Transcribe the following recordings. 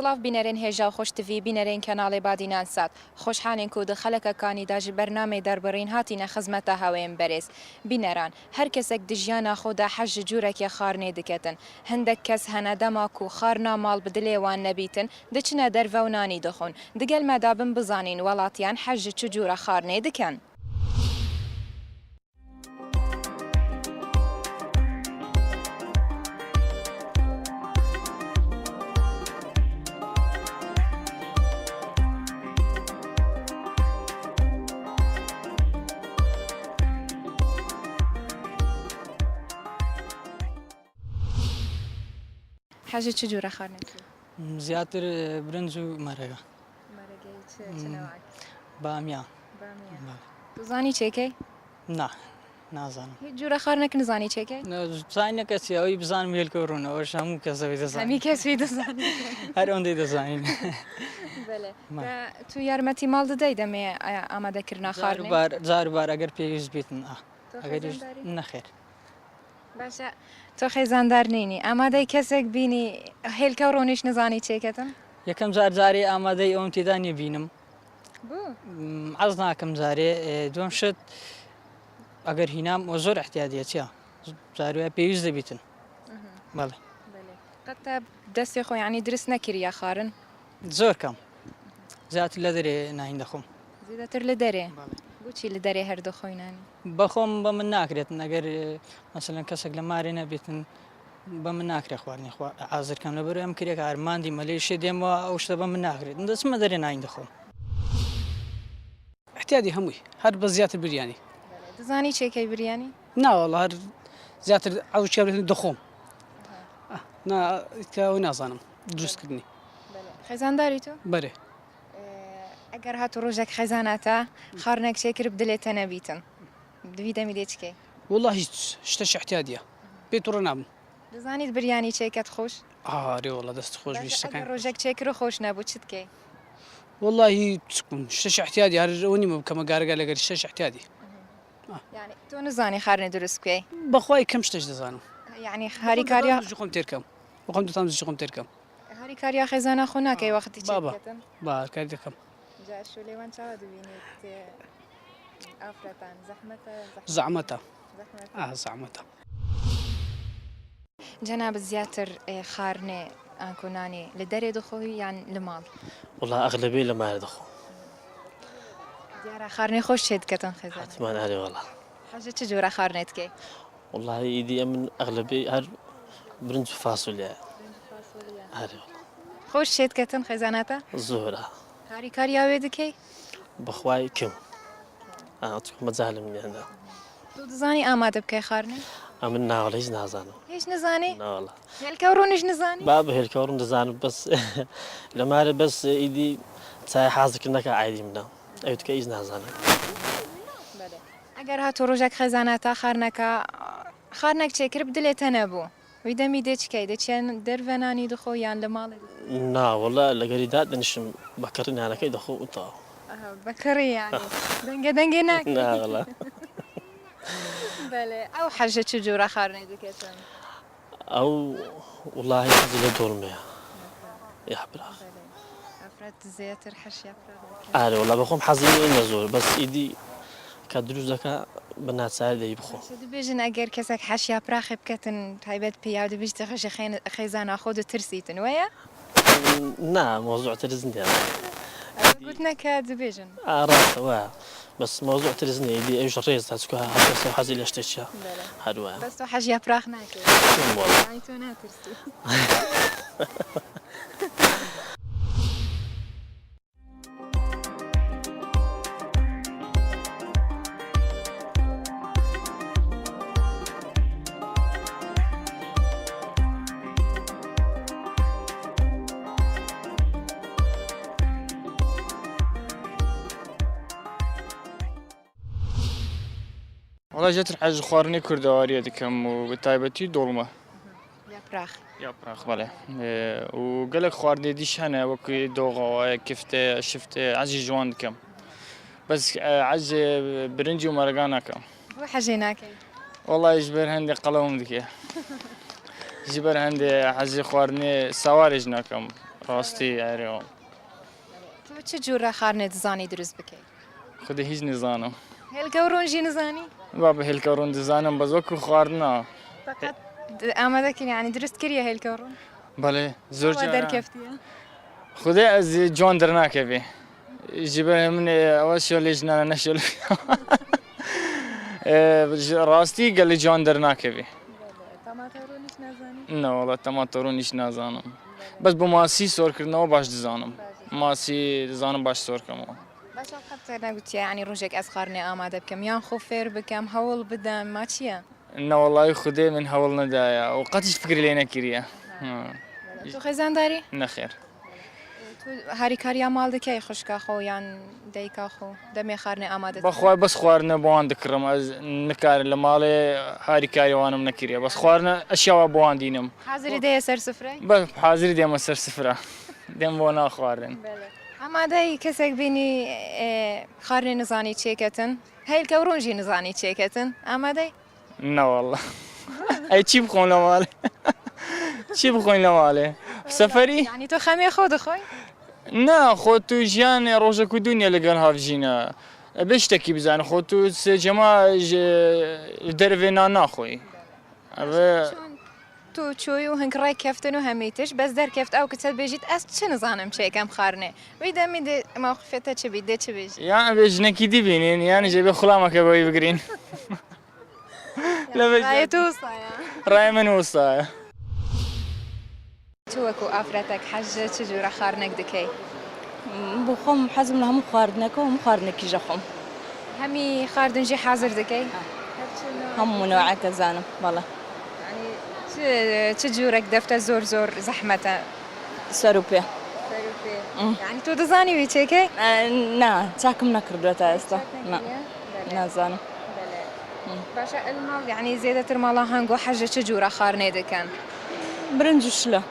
سڵاو بینەرێن هێژا و خۆشتوی بینەرێن کەناڵێ بادینان سات خۆشحالێن و دە خەلەکەکانی داژی بەرنامەی دەربڕین هاتیینە خزمەتە هاوێن بەرێز بینەران هەر کەسێک دژیانە خۆدا حەژ جوورێکی خارنێ دکەتن هەندێک کەس هەنەدەماک و خارنا ماڵ بدلێوان نەبیتن دچنە دەرڤە و نانی دەخۆن دگەل مەدابن بزانین وڵاتیان حەژ چ جوورە خارنێ دکەن. حاجة چ جوورە خارنێت؟ زیاتر برنج و مەرەگە. بامیان. دەزانی چێکەی؟ نا نازانم. هیچ جوورە خارنێک نزانی چێکەی؟ زانینە کەسی ئەوەی بزانم هێلکە و ڕوونەوەش هەموو کەسەوەی دەزانین. هەمی کەسوی دەزانی. هەر ئەوەندەی دەزانین. تو یارمەتی ماڵ دەدەی دەمێ ئامادەکردنا خارنێ؟ جاروبار ئەگەر پێویست بیتن ئەگەر نەخێر. باشە تۆ خێزاندار نینی ئامادەی کەسێک بینی هێلکە و ڕۆنیش نزانی چێکەتم؟ یەکەم جارێ ئامادەی ئەوم تێدا نێبینم. عەز ناکەم جارێ دوم شت ئەگەر هینام و زۆر احتیاجیە جاروایە پێویست دەبیتن. بەڵێ. قەتە دەستی خۆ یعنی درست نەکردە خارن؟ زۆر کەم. زیاتر لە دەرێ ناهین دەخۆم. زیاتر لە دەرێ؟ بۆچی لە دەرێ هەردەخۆینانی؟ بەخۆم بە من ناکرێتن ئەگەر مەسەلەن کەسێک لە مارێ نەبێتن بە من ناکرێ خواردنی حازرکەم لەبەر ئەم کرێکە ئارماندی مەلێشێ دێمەوە ئەو شتە بە من ناکرێت دەچمە دەرێ ناین دەخۆم. احتیاجی هەمووی هەر بە زیاتر بریانی. دەزانی چێکەی بریانی؟ ناوەڵ هەر زیاتر ئەوچێت دەخۆم. ئەوەی نازانم دروستکردنی. خێزانداری تۆ؟ بەرێ. ئەگەر هاتو ڕۆژێک خێزاناتە خارنێک چێکرد بدلێتە نەبیتن دوی دەمی لێ چکەی؟ والله هیچ شتەش احتیاجیە پێت ڕە نابم. دەزانیت بریانی چێکەت خۆش؟ ئارێ وڵە دەست خۆش ویستەکان. ڕۆژێک چێکرد خۆش نەبوو چ بکەی؟ والله شتەش احتیاجی هەر ئەوە نیمە بکەمە گارەگە لەگەر شتەش احتیاجی. یعنی تۆ نزانی خارنێ دروست بکەی؟ بەخوای کەم شتەش دەزانم. یعنی هاریکاریا خۆم تێرکەم. بەخۆم دەتام خۆم تێرکەم. هاریکاریا خێزانە خۆ ناکەی وەختی چێکەتن؟ باکاری دەکەم. جاشو لێوان چاوە دەبینیت ئافرەتان زەحمەتە؟ زەحمەتە. زەحمەتە. جەناب زیاتر خارنێ ئانکۆنانێ لە دەرێ دەخۆی یان لە ماڵ؟ وڵا ئەغلبێ لە مارە دەخۆ. دیارە خارنێ خۆش چێ دکەتن خێزان؟ حتمان ئارێ وەڵا. حاجە چ جۆرە خارنێت کەی؟ وڵا ئیدی ئەمن ئەغلبێ هەر برنج و فاسولیە. ئارێ وەڵا. خۆش چێ دکەتن خێزاناتە؟ زۆرە. هاریکاریاوێ دکەی؟ بەخوای کەم. مەجالم نیاندا. تۆ دەزانی ئامادە بکەی خارنێ؟ ئەمن ناوەڵە هیچ نازانم. هیچ نزانی؟ ناوەڵا. هێلکە و ڕۆنیش نزانی؟ با بە هێلکە و ڕوون دەزانم بەس لە مارە بەس ئیدی چای حازرکردنەکە ئایدی منە ئەو تکە هیچ نازانم. ئەگەر هاتو ڕۆژێک خێزاناتە خارنێک چێکرد بدلێتە نەبوو وی دەمی دێ چکەی دەچێن دەرڤەنانی دخۆ یان لە ماڵێ؟ ناوەڵا لەگەریدا دەنیشم بەکردیانەکەی دەخۆ وتەوە. بەکڕی یانی دەنگێ ناکەی؟ ناوەڵا. بەڵێ ئەو حەژە چ جۆرە خارنێ دکێتن؟ ئەو وڵاهی حەزی لە دۆڵمەیە یاپراخ. ئەفرەت زیاتر حەش یاپراخ. ئارێ وڵا بەخۆم حەزی لێ زۆر بەس ئیدی کە دروست دەکا بە ناچار دەی بخۆ. دەبێژن ئەگەر کەسێک حەش یاپراخی بکەتن تایبەت پێیا دەبیستە خەشە خێزانە خۆ دەترسیتن وەیە؟ نا مۆزوع ترس نییە. گوتنەکە دەبێژن. ڕاستەوە بەس مۆزوع ترس نییە ئیدی ئەوش ڕێز تا چکە هەست حەزی لە شتێکە هەروە. بەس تۆ حەش یاپراخ ناکەی؟ تۆ ناترسی. والله جاتر حاجة خواردنی کوردەواری دەکەم و بە تایبەتی دۆڵمە. یاپراخ. یاپراخ بەڵێ. و گەلێک خواردنی دیش هەنە وەکوی دۆغەوە کفتێ شفتێ عەزی جوان دکەم. بەس عەزی برنجی و مەرەگا ناکەم. بۆ حەژێ ناکەی؟ والله ژبەر هەندێک قەڵەوم دکێ. ژبەر هەندێ حەزی خواردنی سەوارێژ ناکەم. ڕاستی یاریەوە تۆ چ جوورە خارنێ دزانی دروست بکەیت خودی هیچ نزانم هێلکە و ڕۆژی نزانی با بە هێلکە ڕوون دزانم بەس وەکو خواردنا فقط ئامادەکردنی ینی دروست کردیە هێلکە و ڕۆژ بەڵێ زۆر دەرکەفتیە خودێ ئەز جوان دەرناکەوێ ji ber min ew şolê jina neşol rastî gelê can dernakevî ne wala tematorûn îş nazanim bes bi masî sorkirinەوە baş dizanim masî dizanim baş sorkemەوە باشە قەت نەگوتیە ینی ڕۆژێک ئەس خارنێ ئامادە بکەم یان خۆ فێر بکەم هەوڵ بدەم ما چییە ne walaî xudê min hewl nedaya û qetî fikir lê nekiriye تۆ خێزانداری nexêr هاریکاریا ماڵ دەکەی خوشکە خۆ یان دایکا خۆ دەمێ خارنێ ئامادە بەخوای بەس خواردنە بۆوان دکڕم ez nikarim li malê harîkarî wanim nekiriye bes xwaردنە eşyawa بۆوان dînim حازری دەیە سەر سفرەی bes hazirî dême ser sifira dêm bo naxwarin ئامادەی کەسێک بینی خارنێ نزانی چێکەتن هەیلکە و ڕۆژی نزانی چێکەتن ئامادەی ne wala ey çî bixۆn li malê çî bixۆin li malê seferî ینی تۆ خەمێ خۆ دەخۆی ne xwe tu jiyanê rojek û dunya li gel hav jîne bê ştekî bizanî xwe tu sêcema ji dervê nan naxwî ev تو چۆی و هەنگڕای کەفتن و هەمیتش بەس دەرکەفت ئەو کچەت بێژیت ئەس چ نزانم چێکەم خارنێ وی دەمی ئەمە خوفێتە چ بیت دێ چ بێژ yan vê jinekî dibînin yani jê bê xulameke wî bigirîn تو وسایە rayê min wisa تو وەکو ئافرەتێک حەجە چ جوورە خارنێک دەکەی بۆ خۆم حەزم لە هەموو خواردنەکە و هەموو خواردنێکیژە خۆم هەمی خواردنجی حازر دەکەی هەموو نەوەعەکە زانم بەڵێ چ جوورێک دەفتە زۆر زۆر زەحمەتە سەر و پێ ینی تۆ دەزانی وی چێکەی نا چاکم نەکردووە تا ئێستا نازانم باشە ئەلماڵ یعنی زێدەتر ماڵە هەنگۆ حەجە چ جوورە خارنێ دەکەن برنج و شلە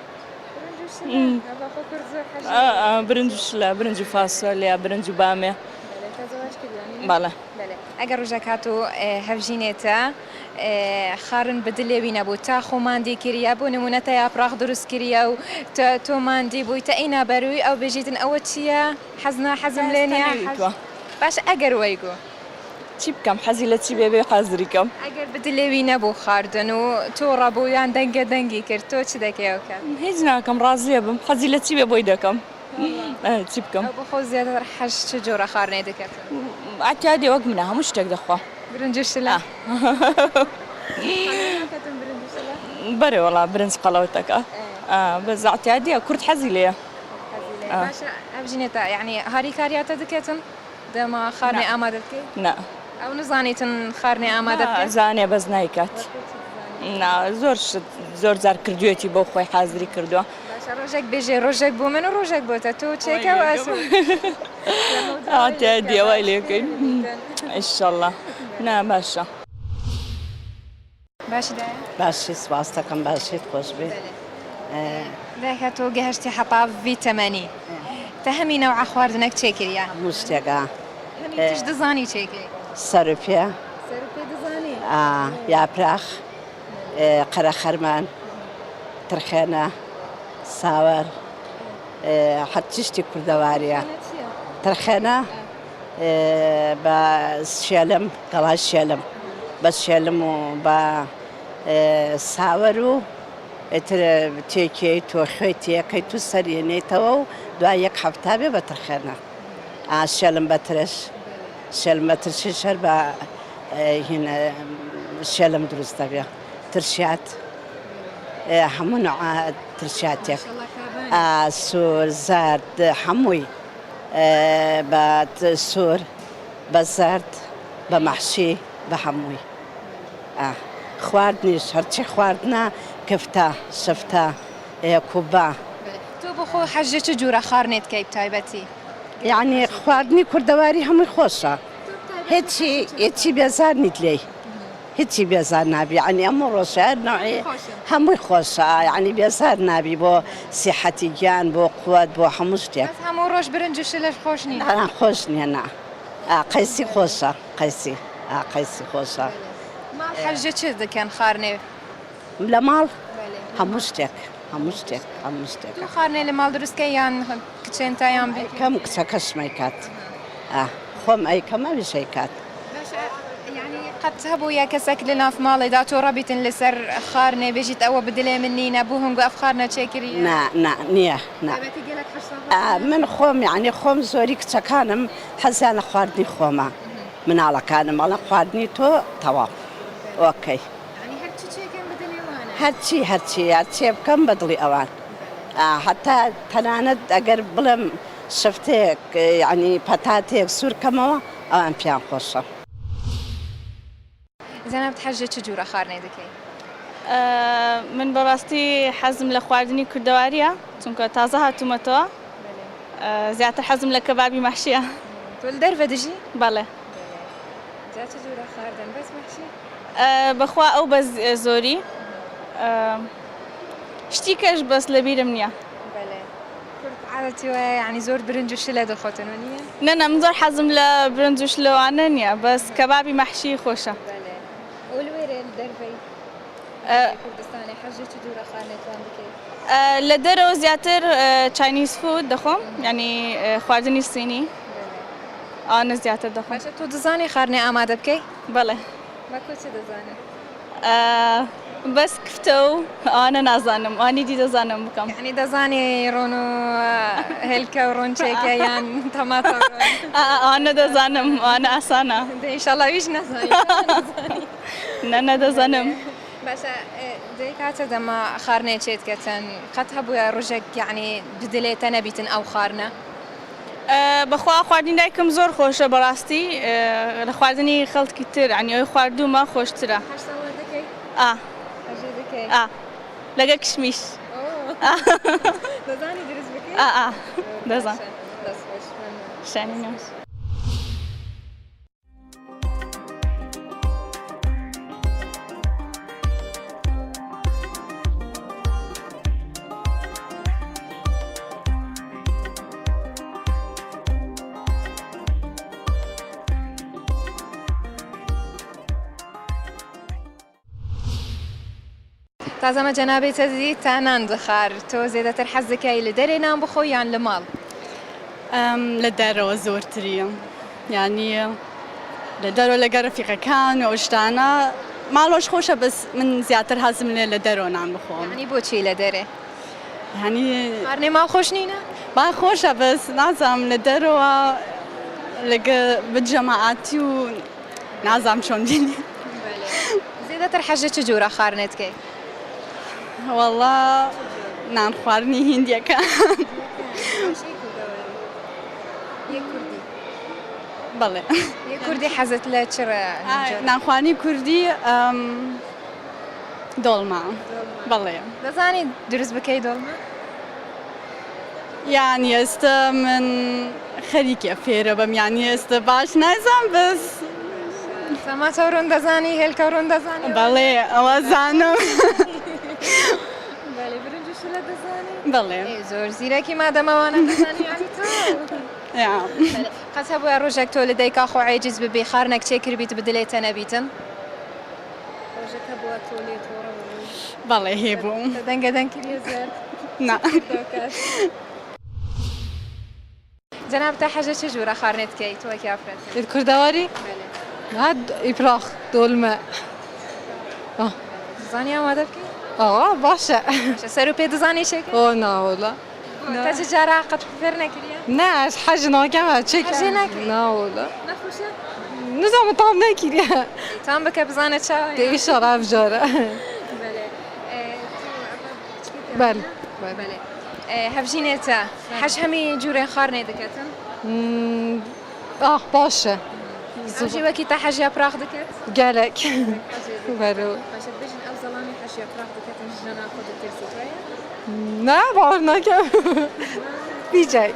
برنج و شلە برنج و فاسۆلیا برنج و بامێ بەڵێ ئەگەر ڕۆژێک هات و هەڤژینێتە خارن بدلێوی نەبوو تا خۆماندی کردیا بۆ نمونەتە یاپراغ دروست کردیا و تۆماندی بوویتە ئەینا بەروی ئەو بێژیتن ئەوە چییە حەزنا حەزم لێ نیە باش ئەگەر وەیگۆ چی بکەم حەزی لە چی بێبێ حەزریکەم ئەگەر بدلێوی نەبوو خاردن و تۆ ڕابوویان دەنگە دەنگی کرد تۆ چ دەکەیەوەکە هیچ ناکەم ڕازیە بم حەزی لە چی بێ بۆی دەکەم چی بکەم بۆ خۆ زیاتر حەش چ جۆرە خارنێ دەکەت ئاتیادی وەک منە هەموو شتێک دەخوا برنج شلە بەرێ وەڵا برنج قەڵەوتەکە بەس ئاتیادیە کورد حەزی لێیە باشە ئەبژینێتە یعنی هاریکاریاتە دەکەتن دەما خارنێ ئامادە بکەیت نا ئەو نزانیتن خارنێ ئامادە بکەیت زانێ بەس نایکات زۆر جار کردوێتی بۆ خۆی حازری کردووە باشە ڕۆژێک بێژێ ڕۆژێک بۆ من و ڕۆژێک بۆتە تۆ چێکە ئەسو ئاتیادی ئەوای لێکەین ئینشەڵڵا نا باشە باشی باشی سواس دەکەم باشیت خۆش بێ داکە تۆ گەهشتی حەپا ڤیتەمەنی تە هەمی نەوع خواردنەک چێ کردیا هەموو شتێکە هەمیش دەزانی چێکی سەر و پێ سەر پێ دەزانی یاپراخ قەرەخەرمان ترخێنە ساوەر هەرچی شتی کوردەواریە ترخێنە بە شێلم گەڵای شێلم بە شێلم و بە ساوەر و تێکێی تۆ خوێتیەکەی تو سەرێنێتەوە و دوای یەک هەفتا بێ بە ترخێنە شێلم بە ترش شێلم بە ترشی شەر بە شێلم دروست دەبێ ترشات هەموو نوع ترشاتێک سوور زارد هەمووی بە سوور بە زارد بە مەحشی بە هەمووی خواردنیش هەرچی خواردنە کفتە شفتە کوبا تۆ بۆ خۆ حەجە چ جوورە خارنێت کەی تایبەتی یعنی خواردنی کوردەواری هەمووی خۆشە هیچی بێزار نیت لێی هیچی بێزار نابی یعنی ئەموو ڕۆژە نوعی هەمووی خۆشە یعنی بێزار نابی بۆ سیحەتی گیان بۆ قووەت بۆ هەموو شتێک هەموو ڕۆژ برنج و شلەش خۆش نیە خۆش نییە نا قەیسی خۆشە قەیسی خۆشە حەجە چ دەکەن خارنێ لە ماڵ هەموو شتێک هەموو شتێک هەموو شتێک تو خارنێ لە ماڵ دروستکە یان کچێن تایان بێ کەم کچە کەسمەی کات خۆم ئەیکەمە ویشەی کات يعني قد هبوا يا كسك لنا في مالي دا تو رابط لسر خارنة بيجيت أو بدلي مني نبوهم قف خارنة تشكري نییە من خۆم یعنی خۆم زۆری کچەکانم حەزیانە خواردنی خۆمە مناڵەکانم ئەڵە خواردنی تۆ تەواو ئۆکەی يعني هرتشي تشكن بدلي وانا هەرچی بکەم بەدڵی ئەوان حتا تەنانەت ئەگەر بڵم شفتێک یعنی پەتاتێک سوورکەمەوە ئەوان پیان خۆشە زينب تحجة تجورة خارنة دكي من بەڕاستی حەزم لە خواردنی کوردەواریە چونکە تازە هاتوومەتەوە زیاتر حەزم لە کەبابی مەحشیە تقول درفة دجي بەڵێ جا تجورة خاردن بس محشي بەخوا ئەو بە زۆری شتی کەش بەس لە بیرم نییە بله كرت عادتي يعني زور برنج وشلة دخوتن ونيا نەنە من زۆر حەزم لە برنج و شلەوانە نییە بەس کەبابی مەحشی خۆشە بله والويرة الدرفي كردستاني حجة تجورة خارنة توان دكي لە دەرەوە زیاتر چاینیز فود دەخۆم یعنی خواردنی سینی ئەوانە زیاتر دەخۆم باشا تو دزاني خارنة آمادة بكي بەڵێ ما كنت دزاني بەس کفتە و ئەوانە نازانم ئەوانی دی دەزانم بکەم يعني دزاني رونو هلكا ورون تشيكا يعني طماطم ئەوانە دەزانم ئەوانە ئاسانە ان شاء الله ويش نزاني نەنە دەزانم باشا ديك هاتا دما خارنة تشيت كتن قد هبو يا رجك يعني بدليت انا بيتن او خارنة بەخوا خواردنی دایکم زۆر خۆشە بەڕاستی لە خواردنی خەڵکی تر عنی ئەوی خواردوومە خۆشترە هاش صور دكي ئا هاجي دكي لەگە کشمیش دزاني درس بكي دەزان دس خوش شانینە تازم جنابي تزيد تانان دخار تو زيادة حزك اللي دري نام بخو يعني لمال لە دەرەوە زۆرتریە یعنی لە دەرەوە لەگەر ڕەفیقەکان و شتانە ماڵۆش خۆشە بەس من زیاتر حەزم لێ لە دەرەوە نان بخۆم يعني بوچی لدره یعنی خارنه مال خوش نینه با خۆشە بەس نازانم لە دەرەوە لەگە بجەماعاتی و نازانم چۆن بینی زيادة حاجة تجورة خارنت كي وەڵا نان خواردنی هیندیەکان بەڵێ يا كردي حزت لا تشرا نانخواردنی کوردی دۆڵما بەڵێ دزاني درس بكي دولما یعنی ئێستا من خەریکە فێرە بەم یعنی ئێستا باش نایزان بەس سما تورون دزاني هل كورون دزاني بەڵێ ئەوە زانم بالي برنجو شلا دزاني بەڵێ زور زيركي ما دام وانا دزاني يعني تو قد هبو روجك تو لديك اخو عاجز ببي خارنك تشكر بيت بدليت انا بيتن روجك هبو تولي تورا بەڵێ هێبوو دنگا دنكري زاد نا جناب تا حاجة تجورة خارنت كي تو كافرت الكردواري هاد إبراخ دولمة دزاني آماده بكي باشا سرو بي دزاني شكل نا والله تاجي جارة قد فرنا كريا ناش حاجة ناكمة تشيك حاجة ناكري؟ نا والله نخوشة نزام طعم ناكريا تام بك بزانة شاي تبي شراب جارة بله بله هفجينيتا حاج همي جورين خارني دكتن باشا حاجي وكي تا حاجي أبراخ دكت قالك برو باشا بيجن أو ظلامي حاجي أبراخ دكتن جنا خود الترسي تويا نا بعرف بيجاك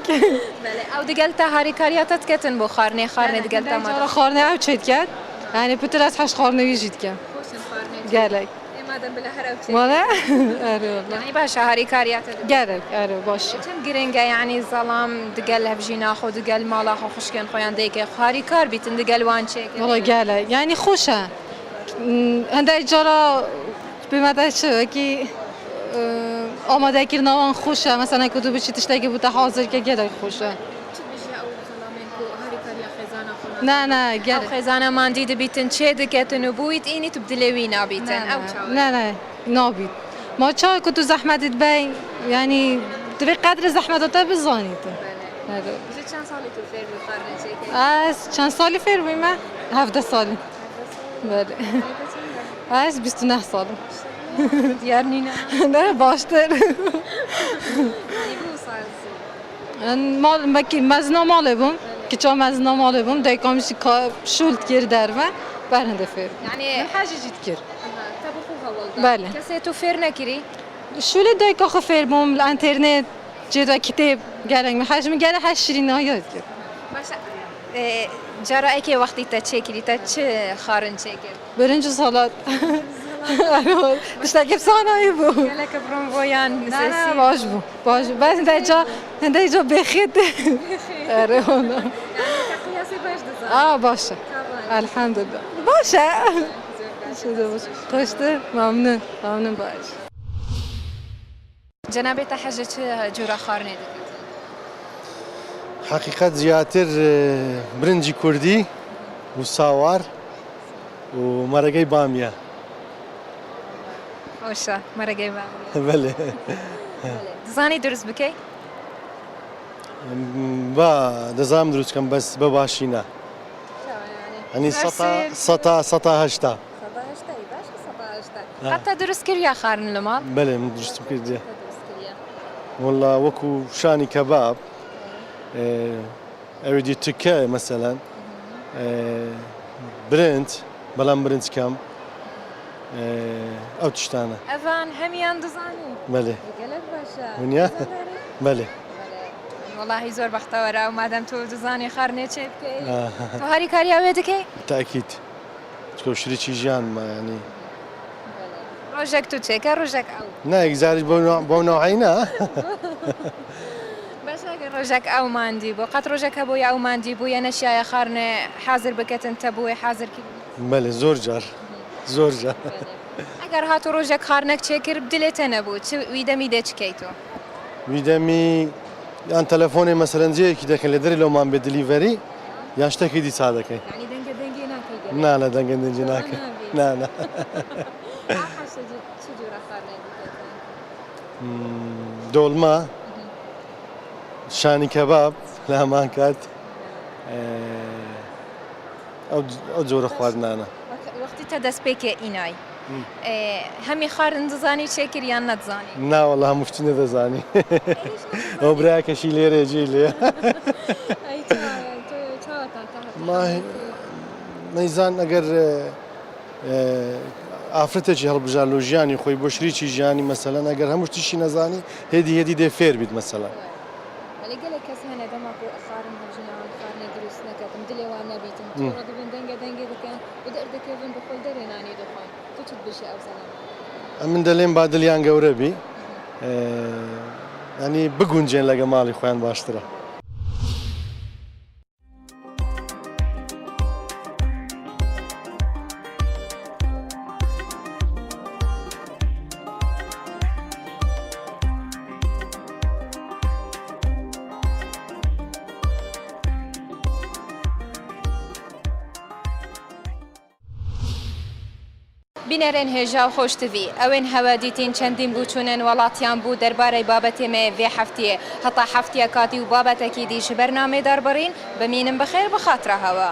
بله أو دقلتا هاري كارياتا تكتن بو خارني دقلتا ما خارنه او چيت كات يعني بترات حش خارنه يجيت كات خوشن خارني قالك مادام بلا هر أو مالا اري والله يعني باشا هاري كارياتا قالك اري باش كم جرينجا يعني ظلام دقل هفجينا خو دقل مالا خو خشكن خويان ديك هاري كار بيتن دقل وان شيك والله قالك يعني خوشة هندا جرا بمدى شو كي آماده کردنەوەیان خۆشە مەسەڵەن کە دوو بچیت شتێکی بووتە حاضر کە گەلێک خۆشە نه ئەو خێزانەماندی دەبیتن چێ دەکەتن و بوویت ئینی تو بدلێوی نابیتن ئەو نه نابیت ما چاوی کە تو زەحمەتت بەی ینی دەبێت قەدر زەحمەتەتە بزانیتن چەند ساڵی تو فێر بووی خواردنەوەیەکی؟ ئەس چەند ساڵی فێر بوویمە 17 ساڵی ئەس 29 ساڵم دیار نینە نه باشتر مەزنا ماڵێ بووم کچا مەزنا ماڵێ بووم دایکامیشی شولت کرد دەرمە بەر هەندە فێر یعنی حاجیت کرد بله کەسێ تو فێر نەکری؟ شولت دایکاخە فێر بووم لە ئەنتەرنێت جێدا کتێب گەرەنگ حەجم گەرە هەر شیرینەوە یاد کرد جارائێکی وەختی تە چێکری تە چ خارن چێکرد؟ برنج و ساڵات تشتێکی بسانایی بوو گەلەکە بڕۆم بۆیان باش بوو باش بوو بەس هەندێک جا بێخێت باشە الحەمدولله باشە خۆشتر مەمنون باش جەنابێتە حەجە چ جۆرە خواردنێ دەکەیت؟ حقیقت زیاتر برنجی کوردی و ساوار و مەرەگەی بامیە خۆشە مەرەگەی بامیە بەڵێ دەزانی دروست بکەی؟ با دەزانم دروست بکەم بەس بە باشینە هەنی سەتا هەشتا حتا دروست کردیا خواردن لە ماڵ؟ بەڵێ من دروستم کردیە وەڵا وەکو شانی کەباب ئەوێ تکە مەسەلەن برنج بەڵام برنج کەم ئەو تشتانە ئەڤان هەمیان دەزانی؟ بەڵێ گەلک باشە ونیا؟ بەڵێ وەڵاهی زۆر بەختەوەرە و مادەم تۆ دەزانی خواردنێ چێ بکەی تۆ هەری کاریاوێ دەکەی؟ تاکید چکە شریکی ژیانمە ینی ڕۆژێک تو چێکە ڕۆژێک ئەو نایگزاریش بۆ نەوعینە بەش ئەگەر ڕۆژێک ئەو ماندی بۆ قەت ڕۆژێکە بۆی ئەو ماندی بوو یە نەشایە خواردنێ حازر بکەتن تە بۆی حازر کرد بەڵێ زۆر جار زۆر جار ئەگەر هاتو ڕۆژێک خواردنێک چێ کرد دلێتە نەبوو چ ویدەمی دێ چکەی تۆ؟ ویدەمی یان تەلەفۆنی مەسەرەنجەیەکی دەکەن لە دەری لەومان بێ دلیڤەری یان شتێکی دیسا دەکەی نا لە دەنگە دەنجی ناکە نا دۆڵما شانی کەباب لە هەمان کات ئەو جۆرە خواردنانە وەختی تە دەست پێکێ ئینای هەمی خواردن دەزانی چێکرد یان نەتزانی؟ ناوەڵا هەموو شتی نەدەزانی ئەو برایەکەشی لێرە جێ لێ مەیزان ئەگەر ئافرەتێکی هەڵبژار لە ژیانی خۆی بۆ شریکی ژیانی مەسەلەن ئەگەر هەموو شتیشی نەزانی هێدی دێ فێر بیت مەسەلەن گەلێک کەس هەنە دەماکو خواردن هەڵبژێنەوە خواردنێ دروست نەکەتم دلێوان نەبیتم دەبن دەنگە دەکەن و دەردەکەون بە خۆل دەرێنانی دەخۆن تو چت بشی ئەو زەلەمە من دەڵێم با دڵیان گەورە بی ینی بگونجێن لەگە ماڵی خۆیان باشترە بینەرێن هێژا و خۆشتوی ئەوێن هەوە دیتین چەندین بووچوونن وڵاتیان بوو دەربارەی بابەتێمێ vê هەفتیە هەتا هەفتیە کاتی و بابەتێکی دیش بەرنامەی دەربڕین بمینم بەخێر بەخاترە هەوە.